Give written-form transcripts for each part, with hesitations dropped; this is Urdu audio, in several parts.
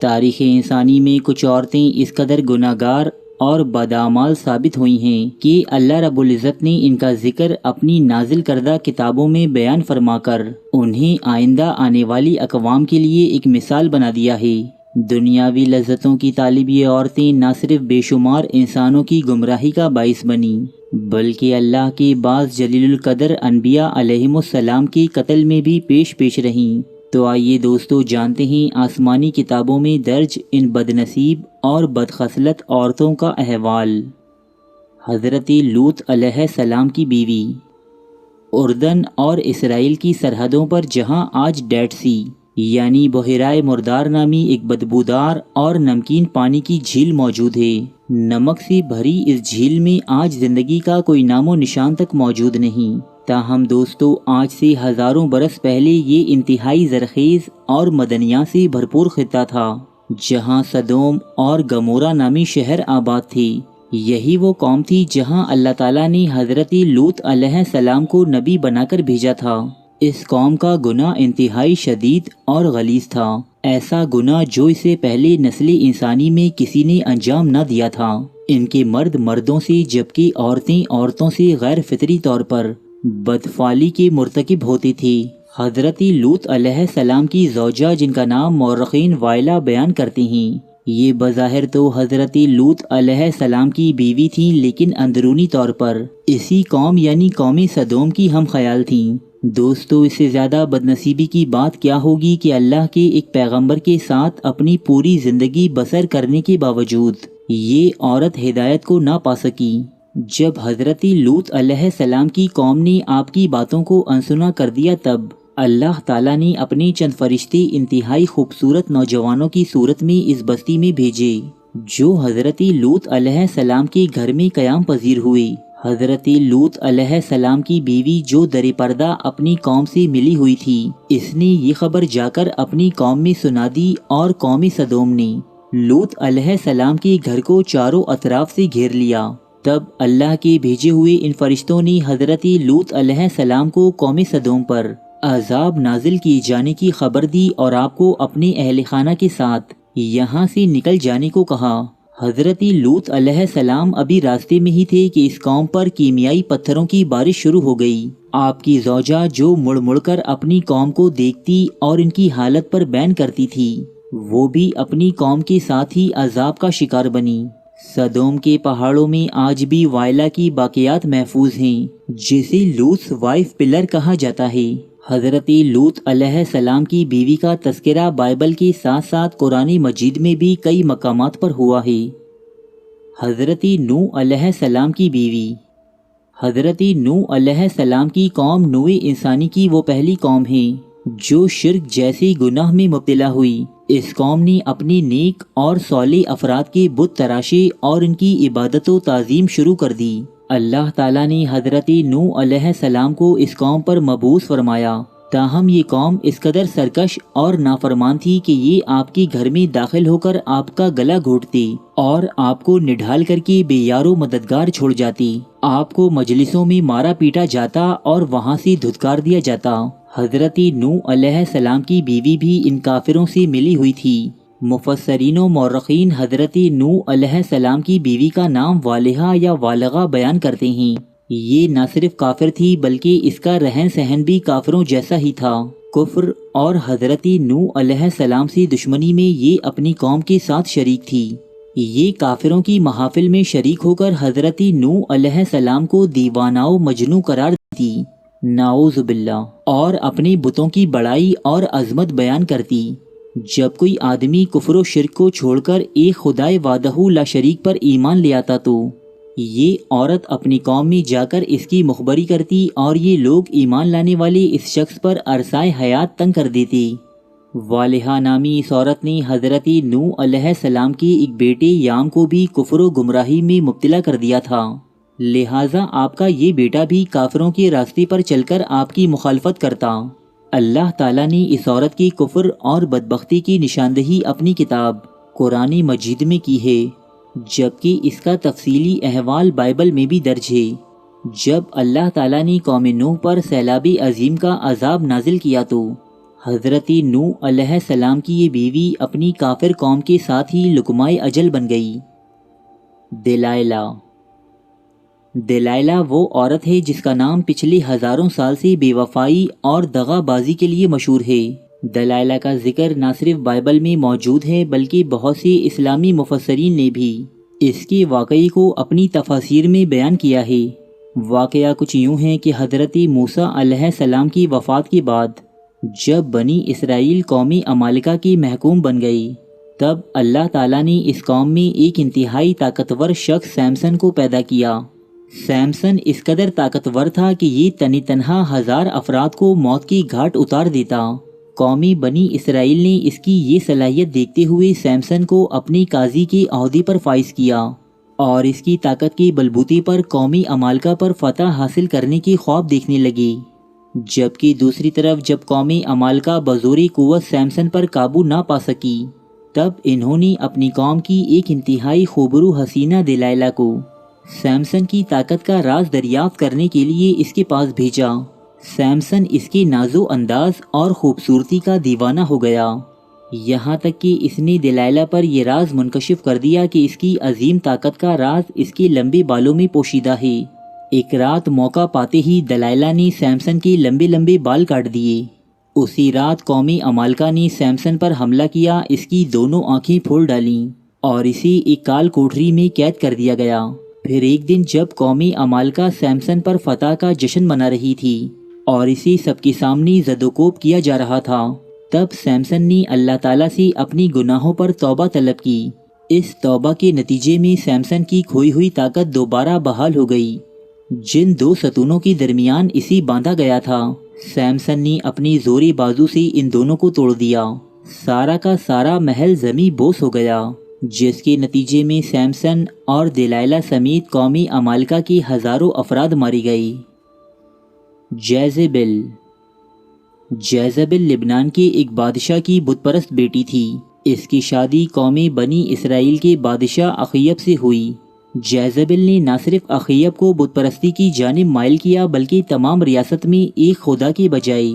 تاریخ انسانی میں کچھ عورتیں اس قدر گناہگار اور بدعمال ثابت ہوئی ہیں کہ اللہ رب العزت نے ان کا ذکر اپنی نازل کردہ کتابوں میں بیان فرما کر انہیں آئندہ آنے والی اقوام کے لیے ایک مثال بنا دیا ہے۔ دنیاوی لذتوں کی طالب یہ عورتیں نہ صرف بے شمار انسانوں کی گمراہی کا باعث بنیں بلکہ اللہ کے بعض جلیل القدر انبیاء علیہم السلام کے قتل میں بھی پیش رہیں۔ تو آئیے دوستو جانتے ہیں آسمانی کتابوں میں درج ان بدنصیب اور بدخصلت عورتوں کا احوال۔ حضرت لوط علیہ السلام کی بیوی۔ اردن اور اسرائیل کی سرحدوں پر جہاں آج ڈیڈ سی یعنی بحیرہ مردار نامی ایک بدبودار اور نمکین پانی کی جھیل موجود ہے، نمک سے بھری اس جھیل میں آج زندگی کا کوئی نام و نشان تک موجود نہیں۔ تاہم دوستو آج سے ہزاروں برس پہلے یہ انتہائی زرخیز اور مدنیات سے بھرپور خطہ تھا، جہاں سدوم اور گمورہ نامی شہر آباد تھے۔ یہی وہ قوم تھی جہاں اللہ تعالیٰ نے حضرت لوط علیہ السلام کو نبی بنا کر بھیجا تھا۔ اس قوم کا گناہ انتہائی شدید اور غلیظ تھا، ایسا گناہ جو اس سے پہلے نسل انسانی میں کسی نے انجام نہ دیا تھا۔ ان کے مرد مردوں سے جبکہ عورتیں عورتوں سے غیر فطری طور پر بدفعلی کے مرتکب ہوتی تھی۔ حضرت لوط علیہ السلام کی زوجہ جن کا نام مورخین وائلہ بیان کرتے ہیں، یہ بظاہر تو حضرت لوط علیہ السلام کی بیوی تھیں لیکن اندرونی طور پر اسی قوم یعنی قوم سدوم کی ہم خیال تھیں۔ دوستو اس سے زیادہ بدنصیبی کی بات کیا ہوگی کہ اللہ کے ایک پیغمبر کے ساتھ اپنی پوری زندگی بسر کرنے کے باوجود یہ عورت ہدایت کو نہ پا سکی۔ جب حضرت لوط علیہ السلام کی قوم نے آپ کی باتوں کو انسنا کر دیا تب اللہ تعالیٰ نے اپنے چند فرشتے انتہائی خوبصورت نوجوانوں کی صورت میں اس بستی میں بھیجے جو حضرت لوط علیہ السلام کے گھر میں قیام پذیر ہوئے۔ حضرت لوط علیہ السلام کی بیوی جو در پردہ اپنی قوم سے ملی ہوئی تھی، اس نے یہ خبر جا کر اپنی قوم میں سنا دی اور قوم سدوم نے لوط علیہ السلام کے گھر کو چاروں اطراف سے گھیر لیا۔ تب اللہ کے بھیجے ہوئے ان فرشتوں نے حضرت لوط علیہ السلام کو قوم سدوم پر عذاب نازل کیے جانے کی خبر دی اور آپ کو اپنے اہل خانہ کے ساتھ یہاں سے نکل جانے کو کہا۔ حضرت لوط علیہ السلام ابھی راستے میں ہی تھے کہ اس قوم پر کیمیائی پتھروں کی بارش شروع ہو گئی۔ آپ کی زوجہ جو مڑ مڑ کر اپنی قوم کو دیکھتی اور ان کی حالت پر بین کرتی تھی، وہ بھی اپنی قوم کے ساتھ ہی عذاب کا شکار بنی۔ سدوم کے پہاڑوں میں آج بھی وائلہ کی باقیات محفوظ ہیں جسے لوطس وائف پلر کہا جاتا ہے۔ حضرت لوط علیہ السلام کی بیوی کا تذکرہ بائبل کے ساتھ ساتھ قرآن مجید میں بھی کئی مقامات پر ہوا ہے۔ حضرت نوح علیہ السلام کی بیوی۔ حضرت نوح علیہ السلام کی قوم نوع انسانی کی وہ پہلی قوم ہے جو شرک جیسے گناہ میں مبتلا ہوئی۔ اس قوم نے اپنی نیک اور صالح افراد کے بت تراشے اور ان کی عبادت و تعظیم شروع کر دی۔ اللہ تعالیٰ نے حضرت نوح علیہ السلام کو اس قوم پر مبعوث فرمایا، تاہم یہ قوم اس قدر سرکش اور نافرمان تھی کہ یہ آپ کے گھر میں داخل ہو کر آپ کا گلا گھونٹتی اور آپ کو نڈھال کر کے بے یار و مددگار چھوڑ جاتی۔ آپ کو مجلسوں میں مارا پیٹا جاتا اور وہاں سے دھتکار دیا جاتا۔ حضرت نوح علیہ السلام کی بیوی بھی ان کافروں سے ملی ہوئی تھی۔ مفسرین و مورخین حضرت نوح علیہ السلام کی بیوی کا نام والہہ یا والغہ بیان کرتے ہیں۔ یہ نہ صرف کافر تھی بلکہ اس کا رہن سہن بھی کافروں جیسا ہی تھا۔ کفر اور حضرت نوح علیہ السلام سے دشمنی میں یہ اپنی قوم کے ساتھ شریک تھی۔ یہ کافروں کی محافل میں شریک ہو کر حضرت نوح علیہ السلام کو دیوانہ و مجنوں قرار دیتی، نعوذ باللہ، اور اپنے بتوں کی بڑائی اور عظمت بیان کرتی۔ جب کوئی آدمی کفر و شرک کو چھوڑ کر ایک خدائے وحدہ لا شریک پر ایمان لے آتا تو یہ عورت اپنی قوم میں جا کر اس کی مخبری کرتی اور یہ لوگ ایمان لانے والے اس شخص پر عرصۂ حیات تنگ کر دیتے۔ والہہ نامی اس عورت نے حضرت نوح علیہ السلام کے ایک بیٹے یام کو بھی کفر و گمراہی میں مبتلا کر دیا تھا، لہٰذا آپ کا یہ بیٹا بھی کافروں کے راستے پر چل کر آپ کی مخالفت کرتا۔ اللہ تعالیٰ نے اس عورت کی کفر اور بدبختی کی نشاندہی اپنی کتاب قرآن مجید میں کی ہے، جبکہ اس کا تفصیلی احوال بائبل میں بھی درج ہے۔ جب اللہ تعالیٰ نے قوم نوح پر سیلاب عظیم کا عذاب نازل کیا تو حضرت نوح علیہ السلام کی یہ بیوی اپنی کافر قوم کے ساتھ ہی لقمۂ اجل بن گئی۔ دلائلہ۔ دلائلہ وہ عورت ہے جس کا نام پچھلے ہزاروں سال سے بے وفائی اور دغا بازی کے لیے مشہور ہے۔ دلائلہ کا ذکر نہ صرف بائبل میں موجود ہے بلکہ بہت سے اسلامی مفسرین نے بھی اس کے واقعے کو اپنی تفاسیر میں بیان کیا ہے۔ واقعہ کچھ یوں ہے کہ حضرت موسیٰ علیہ السلام کی وفات کے بعد جب بنی اسرائیل قومی عمالقہ کی محکوم بن گئی، تب اللہ تعالیٰ نے اس قوم میں ایک انتہائی طاقتور شخص سیمسن کو پیدا کیا۔ سیمسن اس قدر طاقتور تھا کہ یہ تنہا 1000 افراد کو موت کی گھاٹ اتار دیتا۔ قومی بنی اسرائیل نے اس کی یہ صلاحیت دیکھتے ہوئے سیمسن کو اپنی قاضی کے عہدے پر فائز کیا اور اس کی طاقت کے بلبوتے پر قومی عمالقہ پر فتح حاصل کرنے کے خواب دیکھنے لگے۔ جبکہ دوسری طرف جب قومی عمالقہ بزور قوت سیمسن پر قابو نہ پا سکی، تب انہوں نے اپنی قوم کی ایک انتہائی خوبرو حسینہ دلائلہ کو سیمسن کی طاقت کا راز دریافت کرنے کے لیے اس کے پاس بھیجا۔ سیمسن اس کے نازو انداز اور خوبصورتی کا دیوانہ ہو گیا، یہاں تک کہ اس نے دلائلہ پر یہ راز منکشف کر دیا کہ اس کی عظیم طاقت کا راز اس کے لمبے بالوں میں پوشیدہ ہے۔ ایک رات موقع پاتے ہی دلائلہ نے سیمسن کے لمبے لمبے بال کاٹ دیے۔ اسی رات قومی عمالقہ نے سیمسن پر حملہ کیا، اس کی دونوں آنکھیں پھوڑ ڈالیں اور اسے ایک کال کوٹری میں قید کر دیا گیا۔ پھر ایک دن جب قومی عمالقہ سیمسن پر فتح کا جشن منا رہی تھی اور اسے سب کے سامنے زد و کوب کیا جا رہا تھا، تب سیمسن نے اللہ تعالیٰ سے اپنی گناہوں پر توبہ طلب کی۔ اس توبہ کے نتیجے میں سیمسن کی کھوئی ہوئی طاقت دوبارہ بحال ہو گئی۔ جن دو ستونوں کے درمیان اسے باندھا گیا تھا، سیمسن نے اپنی زوری بازو سے ان دونوں کو توڑ دیا۔ سارا کا سارا محل زمیں بوس ہو گیا، جس کے نتیجے میں سیمسن اور دلائلہ سمیت قومی عمالقہ کی ہزاروں افراد ماری گئی۔ جیزبل۔ جیزبل لبنان کے ایک بادشاہ کی بت پرست بیٹی تھی۔ اس کی شادی قومی بنی اسرائیل کے بادشاہ اخیب سے ہوئی۔ جیزبل نے نہ صرف اخیب کو بت پرستی کی جانب مائل کیا بلکہ تمام ریاست میں ایک خدا کے بجائے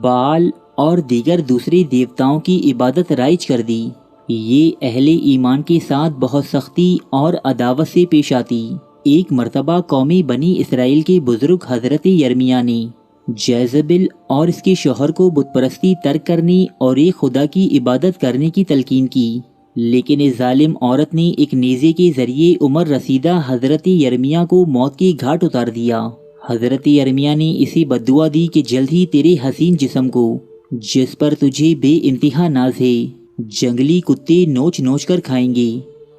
بال اور دیگر دوسرے دیوتاؤں کی عبادت رائج کر دی۔ یہ اہل ایمان کے ساتھ بہت سختی اور عداوت سے پیش آتی۔ ایک مرتبہ قومی بنی اسرائیل کے بزرگ حضرت یرمیہ نے جیزبل اور اس کے شوہر کو بت پرستی ترک کرنے اور ایک خدا کی عبادت کرنے کی تلقین کی، لیکن اس ظالم عورت نے ایک نیزے کے ذریعے عمر رسیدہ حضرت یرمیہ کو موت کی گھاٹ اتار دیا۔ حضرت یرمیہ نے اسی بددعا دی کہ جلد ہی تیرے حسین جسم کو، جس پر تجھے بے انتہا ناز ہے، جنگلی کتے نوچ نوچ کر کھائیں گے۔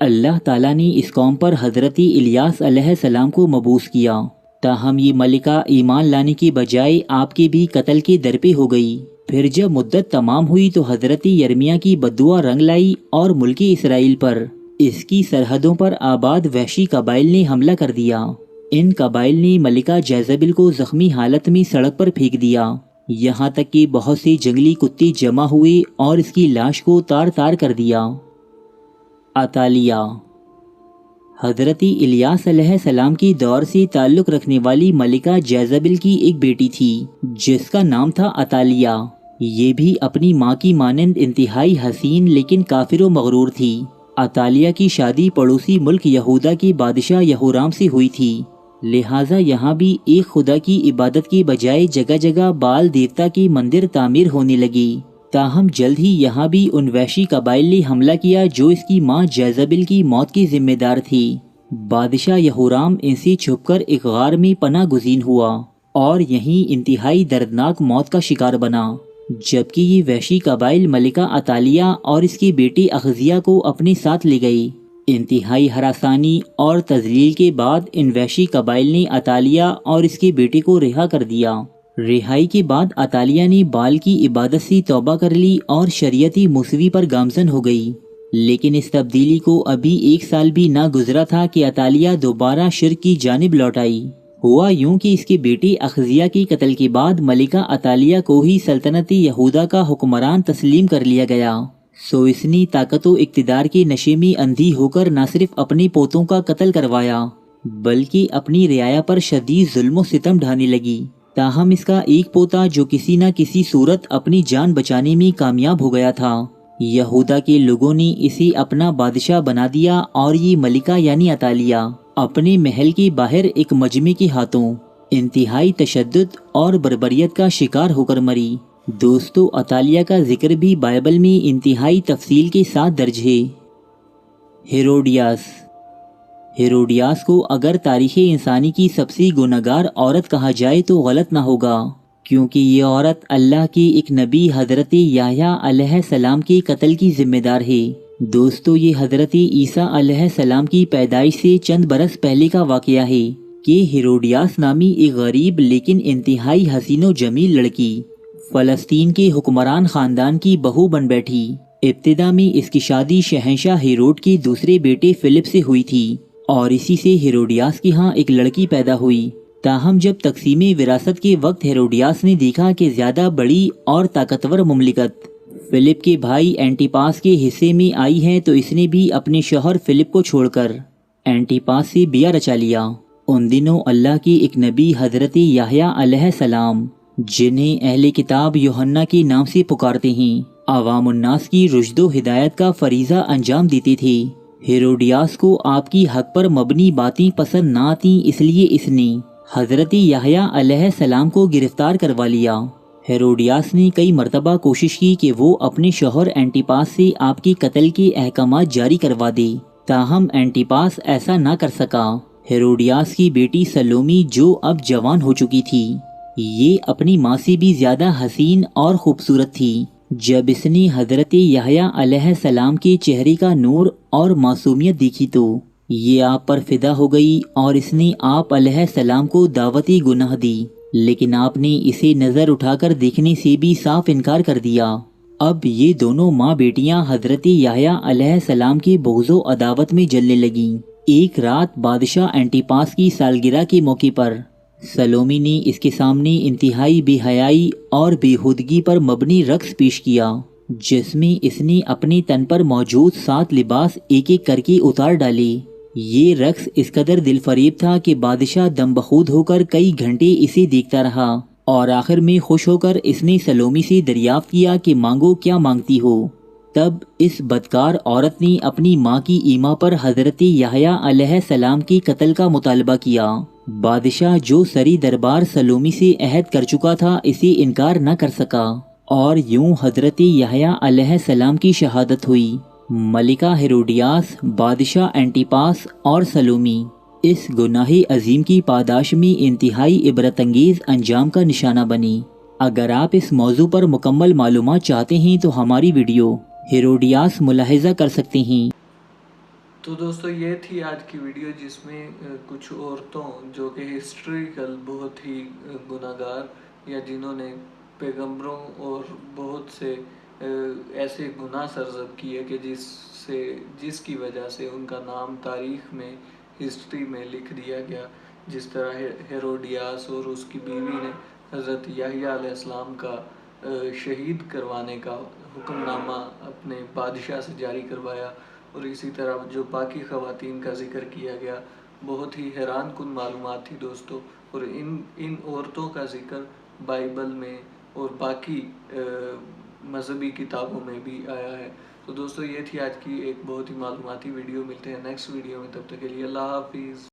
اللہ تعالیٰ نے اس قوم پر حضرت الیاس علیہ السلام کو مبعوث کیا، تاہم یہ ملکہ ایمان لانے کی بجائے آپ کے بھی قتل کے در پہ ہو گئی۔ پھر جب مدت تمام ہوئی تو حضرت یرمیہ کی بددعا رنگ لائی اور ملک اسرائیل پر اس کی سرحدوں پر آباد وحشی قبائل نے حملہ کر دیا۔ ان قبائل نے ملکہ جیزبل کو زخمی حالت میں سڑک پر پھینک دیا، یہاں تک کہ بہت سے جنگلی کتے جمع ہوئے اور اس کی لاش کو تار تار کر دیا۔ عطالیہ۔ حضرت الیاس علیہ السلام کے دور سے تعلق رکھنے والی ملکہ جیزبل کی ایک بیٹی تھی جس کا نام تھا عطالیہ۔ یہ بھی اپنی ماں کی مانند انتہائی حسین لیکن کافر و مغرور تھی۔ عطالیہ کی شادی پڑوسی ملک یہودا کے بادشاہ یہورام سے ہوئی تھی، لہٰذا یہاں بھی ایک خدا کی عبادت کی بجائے جگہ جگہ بال دیوتا کی مندر تعمیر ہونے لگی۔ تاہم جلد ہی یہاں بھی ان وحشی قبائل نے حملہ کیا جو اس کی ماں جیزبل کی موت کی ذمہ دار تھی۔ بادشاہ یہورام ان سے چھپ کر ایک غار میں پناہ گزین ہوا اور یہیں انتہائی دردناک موت کا شکار بنا، جبکہ یہ وحشی قبائل ملکہ عطالیہ اور اس کے بیٹے اخزیہ کو اپنے ساتھ لے گئی۔ انتہائی ہراسانی اور تذلیل کے بعد ان وحشی قبائل نے عطالیہ اور اس کے بیٹے کو رہا کر دیا۔ رہائی کے بعد عطالیہ نے بال کی عبادت سے توبہ کر لی اور شریعتی موسیقی پر گامزن ہو گئی، لیکن اس تبدیلی کو ابھی 1 سال بھی نہ گزرا تھا کہ عطالیہ دوبارہ شرک کی جانب لوٹ آئی۔ ہوا یوں کہ اس کے بیٹے اخزیہ کے قتل کے بعد ملکہ عطالیہ کو ہی سلطنت یہودا کا حکمران تسلیم کر لیا گیا۔ سو اس نے طاقت و اقتدار کے نشے میں اندھی ہو کر نہ صرف اپنے پوتوں کا قتل کروایا بلکہ اپنی رعایا پر شدید ظلم و ستم ڈھانے لگی تاہم اس کا ایک پوتا جو کسی نہ کسی صورت اپنی جان بچانے میں کامیاب ہو گیا تھا، یہودا کے لوگوں نے اسے اپنا بادشاہ بنا دیا اور یہ ملکہ یعنی عطالیہ اپنے محل کے باہر ایک مجمع کے ہاتھوں انتہائی تشدد اور بربریت کا شکار ہو کر مری۔ دوستو، عطالیہ کا ذکر بھی بائبل میں انتہائی تفصیل کے ساتھ درج ہے۔ ہیروڈیاس کو اگر تاریخ انسانی کی سب سے گنہگار عورت کہا جائے تو غلط نہ ہوگا، کیونکہ یہ عورت اللہ کے ایک نبی حضرت یحییٰ علیہ السلام کے قتل کی ذمہ دار ہے۔ دوستو، یہ حضرت عیسیٰ علیہ السلام کی پیدائش سے چند برس پہلے کا واقعہ ہے کہ ہیروڈیاس نامی ایک غریب لیکن انتہائی حسین و جمیل لڑکی فلسطین کے حکمران خاندان کی بہو بن بیٹھی۔ ابتدا میں اس کی شادی شہنشاہ ہیروڈ کے دوسرے بیٹے فلپ سے ہوئی تھی اور اسی سے ہیروڈیاس کے ہاں ایک لڑکی پیدا ہوئی۔ تاہم جب تقسیم وراثت کے وقت ہیروڈیاس نے دیکھا کہ زیادہ بڑی اور طاقتور مملکت فلپ کے بھائی اینٹیپاس کے حصے میں آئی ہے تو اس نے بھی اپنے شوہر فلپ کو چھوڑ کر اینٹیپاس سے بیاہ رچا لیا۔ ان دنوں اللہ کے ایک نبی حضرت یحییٰ علیہ السلام، جنہیں اہل کتاب یوحنا کے نام سے پکارتے ہیں، عوام الناس کی رشد و ہدایت کا فریضہ انجام دیتے تھے۔ ہیروڈیاس کو آپ کی حق پر مبنی باتیں پسند نہ آتیں، اس لیے اس نے حضرت یحییٰ علیہ السلام کو گرفتار کروا لیا۔ ہیروڈیاس نے کئی مرتبہ کوشش کی کہ وہ اپنے شوہر اینٹیپاس سے آپ کے قتل کے احکامات جاری کروا دے، تاہم اینٹیپاس ایسا نہ کر سکا۔ ہیروڈیاس کی بیٹی سلومی، جو اب جوان ہو چکی تھی، یہ اپنی ماں سے بھی زیادہ حسین اور خوبصورت تھی۔ جب اس نے حضرت یحییٰ علیہ السلام کے چہرے کا نور اور معصومیت دیکھی تو یہ آپ پر فدا ہو گئی اور اس نے آپ علیہ السلام کو دعوت گناہ دی، لیکن آپ نے اسے نظر اٹھا کر دیکھنے سے بھی صاف انکار کر دیا۔ اب یہ دونوں ماں بیٹیاں حضرت یحییٰ علیہ السلام کے بغض و عداوت میں جلنے لگیں۔ ایک رات بادشاہ اینٹیپاس کی سالگرہ کے موقع پر سلومی نے اس کے سامنے انتہائی بے حیائی اور بےہودگی پر مبنی رقص پیش کیا، جس میں اس نے اپنے تن پر موجود 7 لباس ایک ایک کر کے اتار ڈالے۔ یہ رقص اس قدر دل فریب تھا کہ بادشاہ دم بخود ہو کر کئی گھنٹے اسے دیکھتا رہا اور آخر میں خوش ہو کر اس نے سلومی سے دریافت کیا کہ مانگو، کیا مانگتی ہو؟ تب اس بدکار عورت نے اپنی ماں کی ایما پر حضرت یحییٰ علیہ السلام کے قتل کا مطالبہ کیا۔ بادشاہ، جو سری دربار سلومی سے عہد کر چکا تھا، اسے انکار نہ کر سکا اور یوں حضرت یحییٰ علیہ السلام کی شہادت ہوئی۔ ملکہ ہیروڈیاس، بادشاہ اینٹیپاس اور سلومی اس گناہ عظیم کی پاداش میں انتہائی عبرت انگیز انجام کا نشانہ بنی۔ اگر آپ اس موضوع پر مکمل معلومات چاہتے ہیں تو ہماری ویڈیو ہیروڈیاس ملاحظہ کر سکتے ہیں۔ تو دوستو، یہ تھی آج کی ویڈیو، جس میں کچھ عورتوں جو کہ ہسٹوریکل بہت ہی گناہگار یا جنہوں نے پیغمبروں اور بہت سے ایسے گناہ سرزد کیے کہ جس کی وجہ سے ان کا نام تاریخ میں، ہسٹری میں لکھ دیا گیا، جس طرح ہیروڈیاس اور اس کی بیوی نے حضرت یحییٰ علیہ السلام کا شہید کروانے کا حکم نامہ اپنے بادشاہ سے جاری کروایا، اور اسی طرح جو باقی خواتین کا ذکر کیا گیا، بہت ہی حیران کن معلومات تھی دوستو، اور ان عورتوں کا ذکر بائبل میں اور باقی مذہبی کتابوں میں بھی آیا ہے۔ تو دوستو، یہ تھی آج کی ایک بہت ہی معلوماتی ویڈیو۔ ملتے ہیں نیکسٹ ویڈیو میں، تب تک کے لیے اللہ حافظ۔